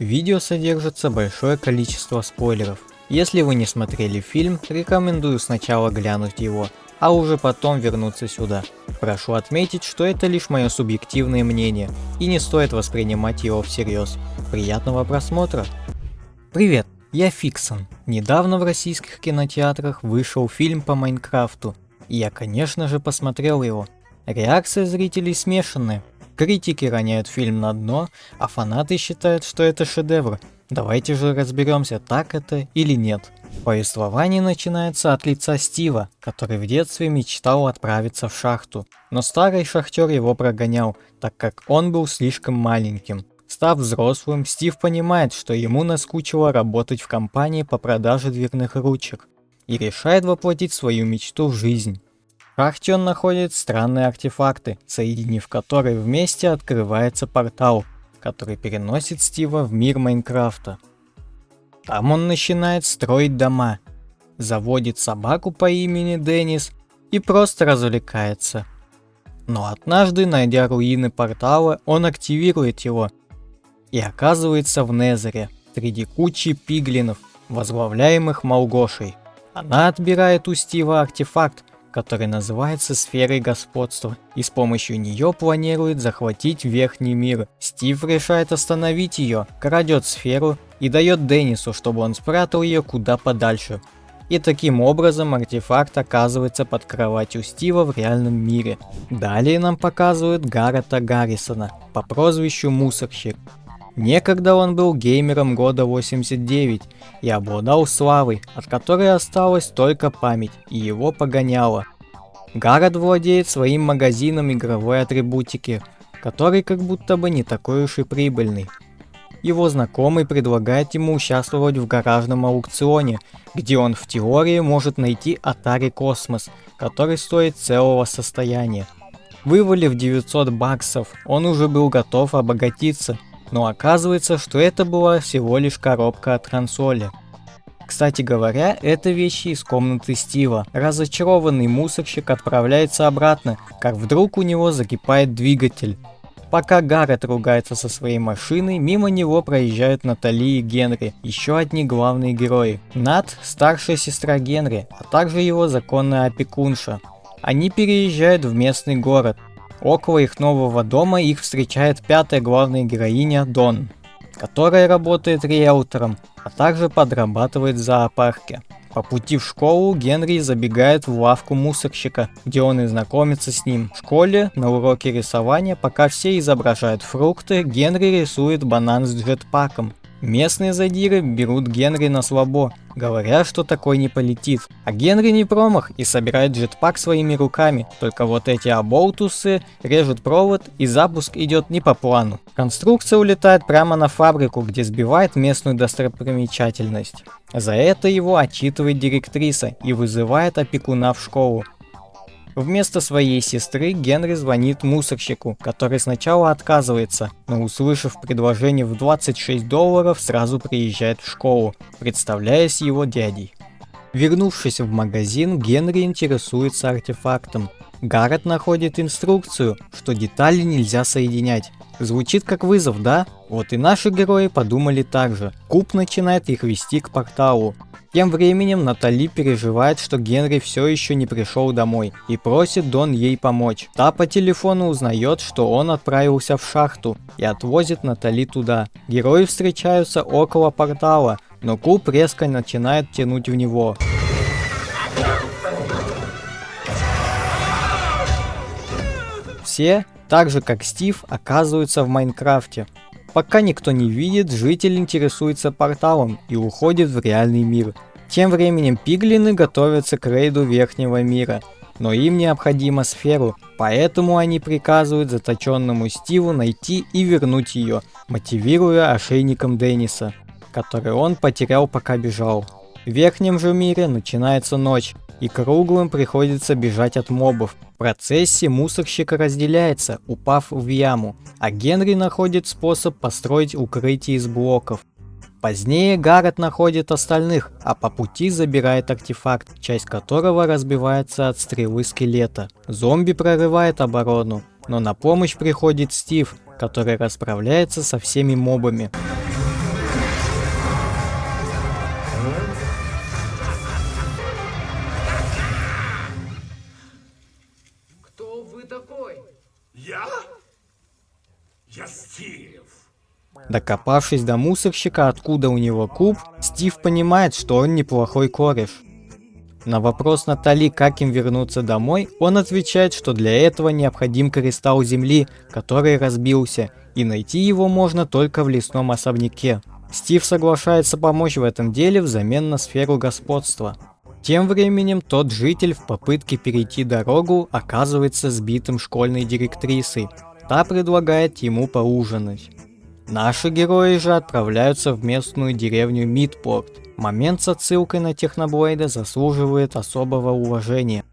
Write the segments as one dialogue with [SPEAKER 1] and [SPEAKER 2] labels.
[SPEAKER 1] Видео содержится большое количество спойлеров. Если вы не смотрели фильм, рекомендую сначала глянуть его, а уже потом вернуться сюда. Прошу отметить, что это лишь мое субъективное мнение, и не стоит воспринимать его всерьез. Приятного просмотра! Привет, я Фиксон. Недавно в российских кинотеатрах вышел фильм по Майнкрафту, и я, конечно же, посмотрел его. Реакция зрителей смешанная. Критики роняют фильм на дно, а фанаты считают, что это шедевр. Давайте же разберемся, так это или нет. Повествование начинается от лица Стива, который в детстве мечтал отправиться в шахту, но старый шахтер его прогонял, так как он был слишком маленьким. Став взрослым, Стив понимает, что ему наскучило работать в компании по продаже дверных ручек, и решает воплотить свою мечту в жизнь. В шахте он находит странные артефакты, соединив которые вместе открывается портал, который переносит Стива в мир Майнкрафта. Там он начинает строить дома, заводит собаку по имени Деннис и просто развлекается. Но однажды, найдя руины портала, он активирует его и оказывается в Незере, среди кучи пиглинов, возглавляемых Малгошей. Она отбирает у Стива артефакт, который называется Сферой Господства, и с помощью нее планирует захватить Верхний мир. Стив решает остановить ее, крадет сферу и дает Деннису, чтобы он спрятал ее куда подальше. И таким образом артефакт оказывается под кроватью Стива в реальном мире. Далее нам показывают Гаррета Гаррисона по прозвищу Мусорщик. Некогда он был геймером года 89 и обладал славой, от которой осталась только память, и его погоняло. Гаррет владеет своим магазином игровой атрибутики, который как будто бы не такой уж и прибыльный. Его знакомый предлагает ему участвовать в гаражном аукционе, где он в теории может найти Atari Cosmos, который стоит целого состояния. Вывалив 900 баксов, он уже был готов обогатиться. Но оказывается, что это была всего лишь коробка от консоли. Кстати говоря, это вещи из комнаты Стива. Разочарованный мусорщик отправляется обратно, как вдруг у него закипает двигатель. Пока Гаррет ругается со своей машиной, мимо него проезжают Натали и Генри, еще одни главные герои. Нат – старшая сестра Генри, а также его законная опекунша. Они переезжают в местный город. Около их нового дома их встречает пятая главная героиня Дон, которая работает риэлтором, а также подрабатывает в зоопарке. По пути в школу Генри забегает в лавку мусорщика, где он и знакомится с ним. В школе на уроке рисования, пока все изображают фрукты, Генри рисует банан с джетпаком. Местные задиры берут Генри на слабо, говоря, что такой не полетит. А Генри не промах и собирает джетпак своими руками, только вот эти оболтусы режут провод и запуск идет не по плану. Конструкция улетает прямо на фабрику, где сбивает местную достопримечательность. За это его отчитывает директриса и вызывает опекуна в школу. Вместо своей сестры Генри звонит мусорщику, который сначала отказывается, но услышав предложение в $26, сразу приезжает в школу, представляясь его дядей. Вернувшись в магазин, Генри интересуется артефактом. Гаррет находит инструкцию, что детали нельзя соединять. Звучит как вызов, да? Вот и наши герои подумали так же. Куб начинает их вести к порталу. Тем временем Натали переживает, что Генри все еще не пришел домой и просит Дон ей помочь. Та по телефону узнает, что он отправился в шахту и отвозит Натали туда. Герои встречаются около портала, но Куб резко начинает тянуть в него. Все, так же как Стив, оказываются в Майнкрафте. Пока никто не видит, житель интересуется порталом и уходит в реальный мир. Тем временем пиглины готовятся к рейду Верхнего мира, но им необходима сферу, поэтому они приказывают заточенному Стиву найти и вернуть ее, мотивируя ошейником Денниса, который он потерял, пока бежал. В Верхнем же мире начинается ночь, и круглым приходится бежать от мобов. В процессе мусорщик разделяется, упав в яму, а Генри находит способ построить укрытие из блоков. Позднее Гаррет находит остальных, а по пути забирает артефакт, часть которого разбивается от стрелы скелета. Зомби прорывает оборону, но на помощь приходит Стив, который расправляется со всеми мобами. Докопавшись до мусорщика, откуда у него куб, Стив понимает, что он неплохой кореш. На вопрос Натали, как им вернуться домой, он отвечает, что для этого необходим кристалл земли, который разбился, и найти его можно только в лесном особняке. Стив соглашается помочь в этом деле взамен на сферу господства. Тем временем тот житель в попытке перейти дорогу оказывается сбитым школьной директрисой. Та предлагает ему поужинать. Наши герои же отправляются в местную деревню Мидпорт. Момент с отсылкой на Техноблейда заслуживает особого уважения.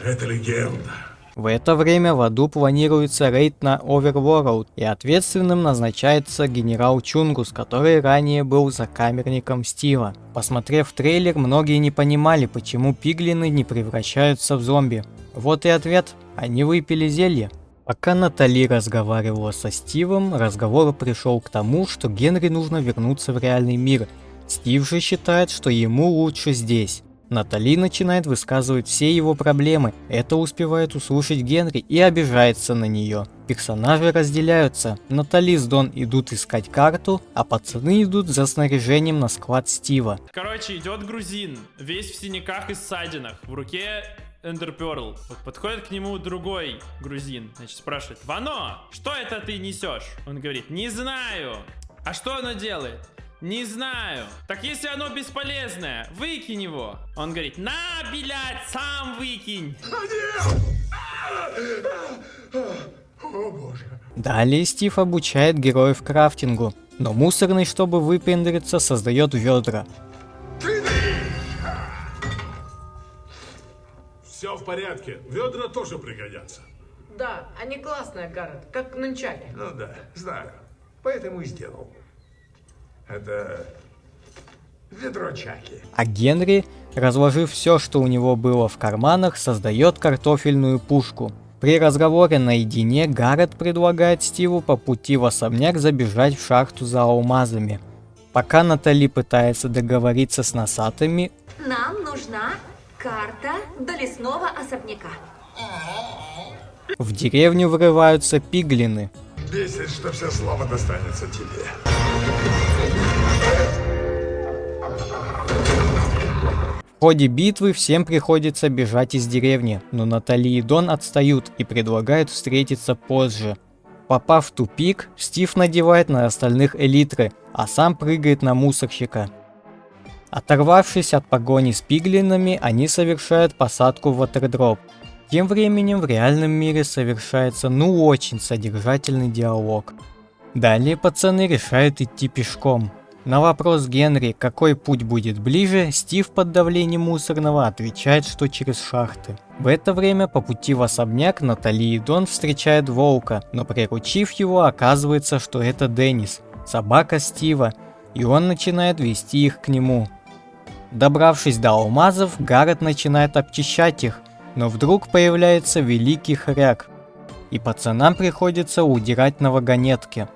[SPEAKER 2] Это легенда.
[SPEAKER 1] В это время в аду планируется рейд на Оверворлд, и ответственным назначается генерал Чунгус, который ранее был закамерником Стива. Посмотрев трейлер, многие не понимали, почему пиглины не превращаются в зомби. Вот и ответ: они выпили зелье. Пока Натали разговаривала со Стивом, разговор пришел к тому, что Генри нужно вернуться в реальный мир. Стив же считает, что ему лучше здесь. Натали начинает высказывать все его проблемы, это успевает услышать Генри и обижается на нее. Персонажи разделяются, Натали с Дон идут искать карту, а пацаны идут за снаряжением на склад Стива.
[SPEAKER 3] Короче, идет грузин, весь в синяках и ссадинах, в руке Эндерперл. Вот подходит к нему другой грузин, значит, спрашивает: «Вано, что это ты несешь?» Он говорит: «Не знаю». «А что оно делает?» «Не знаю». «Так если оно бесполезное, выкинь его». Он говорит: «На, блядь, сам выкинь».
[SPEAKER 2] О боже.
[SPEAKER 1] Далее Стив обучает героев крафтингу, но мусорный, чтобы выпендриться, создает ведра.
[SPEAKER 2] Все в порядке. Ведра тоже пригодятся.
[SPEAKER 4] Да, они классные, Гаррет, как нунчаки.
[SPEAKER 2] Ну да, знаю. Поэтому и сделал. Это ведро чаки.
[SPEAKER 1] А Генри, разложив все, что у него было в карманах, создает картофельную пушку. При разговоре наедине Гаррет предлагает Стиву по пути в особняк забежать в шахту за алмазами. Пока Натали пытается договориться с носатыми,
[SPEAKER 5] Нам нужна карта до лесного особняка.
[SPEAKER 1] в деревню врываются пиглины.
[SPEAKER 2] Бесит, что все слова достанется тебе.
[SPEAKER 1] В ходе битвы всем приходится бежать из деревни, но Натали и Дон отстают и предлагают встретиться позже. Попав в тупик, Стив надевает на остальных элитры, а сам прыгает на мусорщика. Оторвавшись от погони с пиглинами, они совершают посадку в Ватердроп. Тем временем в реальном мире совершается очень содержательный диалог. Далее пацаны решают идти пешком. На вопрос Генри, какой путь будет ближе, Стив под давлением мусорного отвечает, что через шахты. В это время по пути в особняк Натали и Дон встречают волка, но приручив его, оказывается, что это Деннис, собака Стива, и он начинает вести их к нему. Добравшись до алмазов, Гаррет начинает обчищать их, но вдруг появляется великий хряк, и пацанам приходится удирать на вагонетке.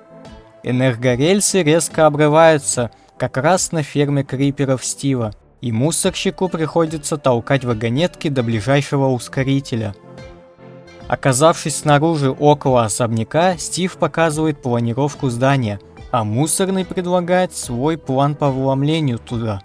[SPEAKER 1] Энергорельсы резко обрываются, как раз на ферме криперов Стива, и мусорщику приходится толкать вагонетки до ближайшего ускорителя. Оказавшись снаружи около особняка, Стив показывает планировку здания, а мусорный предлагает свой план по вломлению туда.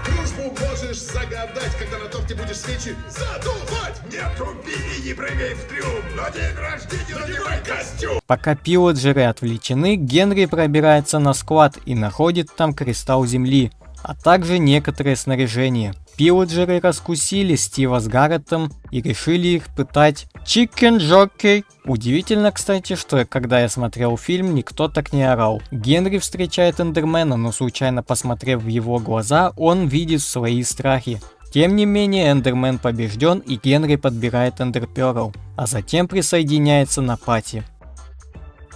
[SPEAKER 2] Дружбу можешь загадать, когда на торте будешь свечи задувать. Не тупи и не прыгай в трюм. На день рождения надевай костюм.
[SPEAKER 1] Пока пилоджеры отвлечены, Генри пробирается на склад и находит там кристалл земли, а также некоторое снаряжение. Пилоджеры раскусили Стива с Гарретом и решили их пытать Chicken Jockey. Удивительно, кстати, что когда я смотрел фильм, никто так не орал. Генри встречает Эндермена, но случайно посмотрев в его глаза, он видит свои страхи. Тем не менее, Эндермен побежден, и Генри подбирает Эндерперл, а затем присоединяется на пати.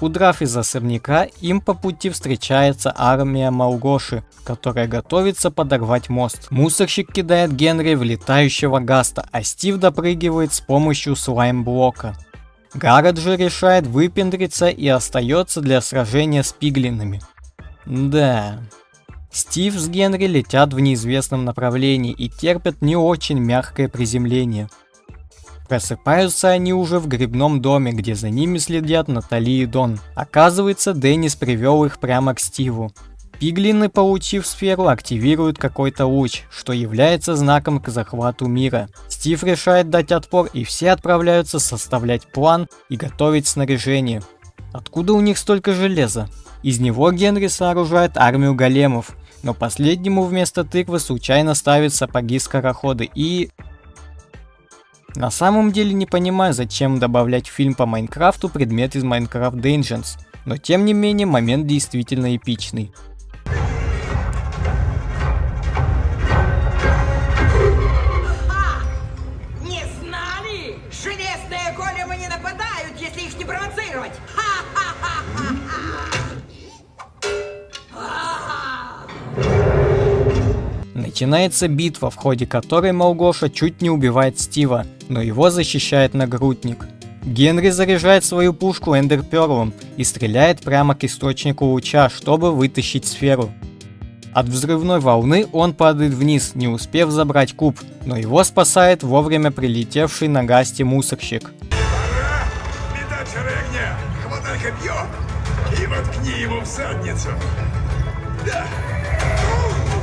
[SPEAKER 1] Удрав из особняка, им по пути встречается армия Малгоши, которая готовится подорвать мост. Мусорщик кидает Генри в летающего Гаста, а Стив допрыгивает с помощью слайм-блока. Гаррет же решает выпендриться и остается для сражения с пиглинами. Да. Стив с Генри летят в неизвестном направлении и терпят не очень мягкое приземление. Просыпаются они уже в грибном доме, где за ними следят Натали и Дон. Оказывается, Деннис привел их прямо к Стиву. Пиглины, получив сферу, активируют какой-то луч, что является знаком к захвату мира. Стив решает дать отпор, и все отправляются составлять план и готовить снаряжение. Откуда у них столько железа? Из него Генри сооружает армию големов, но последнему вместо тыквы случайно ставит сапоги-скороходы и... На самом деле не понимаю, зачем добавлять в фильм по Майнкрафту предмет из Minecraft Dungeons, но тем не менее момент действительно эпичный.
[SPEAKER 6] Не знали? Железные големы не нападают, если их не провоцировать.
[SPEAKER 1] Начинается битва, в ходе которой Малгоша чуть не убивает Стива, но его защищает нагрудник. Генри заряжает свою пушку эндерперлом и стреляет прямо к источнику луча, чтобы вытащить сферу. От взрывной волны он падает вниз, не успев забрать куб, но его спасает вовремя прилетевший на Гасте мусорщик.
[SPEAKER 2] Пора! Метать шары огня! Хватай копье и воткни его в задницу! Да!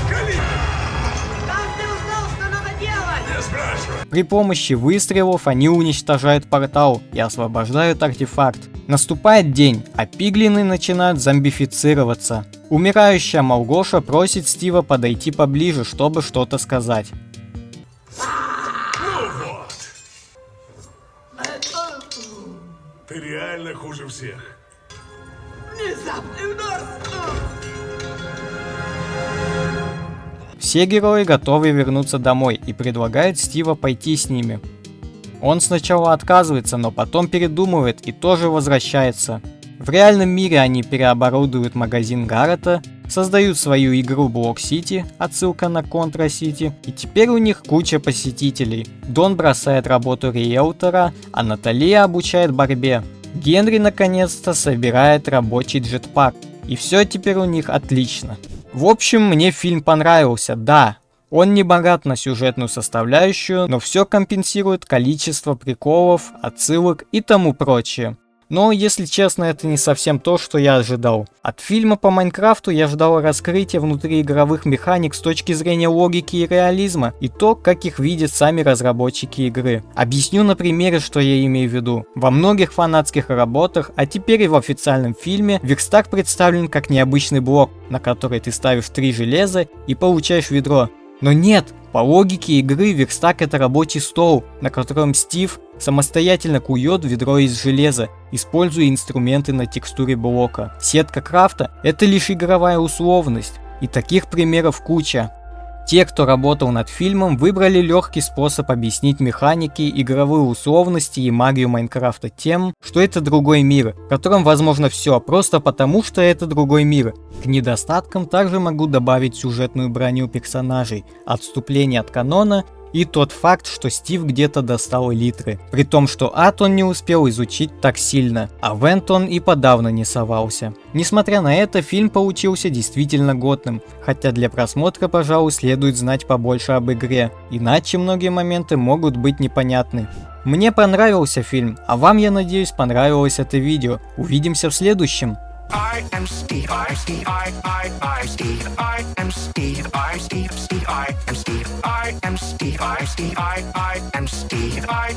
[SPEAKER 2] Кали!
[SPEAKER 4] Как ты узнал, что надо делать?
[SPEAKER 2] Не спрашивай!
[SPEAKER 1] При помощи выстрелов они уничтожают портал и освобождают артефакт. Наступает день, а пиглины начинают зомбифицироваться. Умирающая Малгоша просит Стива подойти поближе, чтобы что-то сказать.
[SPEAKER 2] Ну вот! Ты реально хуже всех.
[SPEAKER 6] Внезапный удар.
[SPEAKER 1] Все герои готовы вернуться домой и предлагают Стива пойти с ними. Он сначала отказывается, но потом передумывает и тоже возвращается. В реальном мире они переоборудуют магазин Гаррета, создают свою игру Block City, отсылка на Contra City, и теперь у них куча посетителей. Дон бросает работу риэлтора, а Наталья обучает борьбе. Генри наконец-то собирает рабочий джетпак, и все теперь у них отлично. В общем, мне фильм понравился, да. Он не богат на сюжетную составляющую, но все компенсирует количество приколов, отсылок и тому прочее. Но, если честно, это не совсем то, что я ожидал. От фильма по Майнкрафту я ждал раскрытия внутриигровых механик с точки зрения логики и реализма, и то, как их видят сами разработчики игры. Объясню на примере, что я имею в виду. Во многих фанатских работах, а теперь и в официальном фильме, верстак представлен как необычный блок, на который ты ставишь 3 железа и получаешь ведро. Но нет, по логике игры верстак — это рабочий стол, на котором Стив самостоятельно кует ведро из железа, используя инструменты на текстуре блока. Сетка крафта — это лишь игровая условность, и таких примеров куча. Те, кто работал над фильмом, выбрали легкий способ объяснить механики, игровые условности и магию Майнкрафта тем, что это другой мир, в котором возможно все, просто потому что это другой мир. К недостаткам также могу добавить сюжетную броню персонажей, отступление от канона и тот факт, что Стив где-то достал элитры, при том, что ад он не успел изучить так сильно, а в Энд он и подавно не совался. Несмотря на это, фильм получился действительно годным, хотя для просмотра, пожалуй, следует знать побольше об игре, иначе многие моменты могут быть непонятны. Мне понравился фильм, а вам, я надеюсь, понравилось это видео. Увидимся в следующем.
[SPEAKER 7] I am Steve, I am Steve, I am Steve, I am Steve, I am Steve, I am Steve, I am Steve, I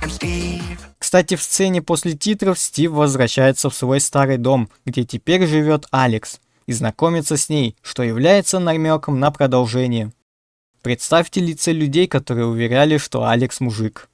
[SPEAKER 7] am Steve.
[SPEAKER 1] Кстати, в сцене после титров Стив возвращается в свой старый дом, где теперь живет Алекс, и знакомится с ней, что является намеком на продолжение. Представьте лица людей, которые уверяли, что Алекс мужик.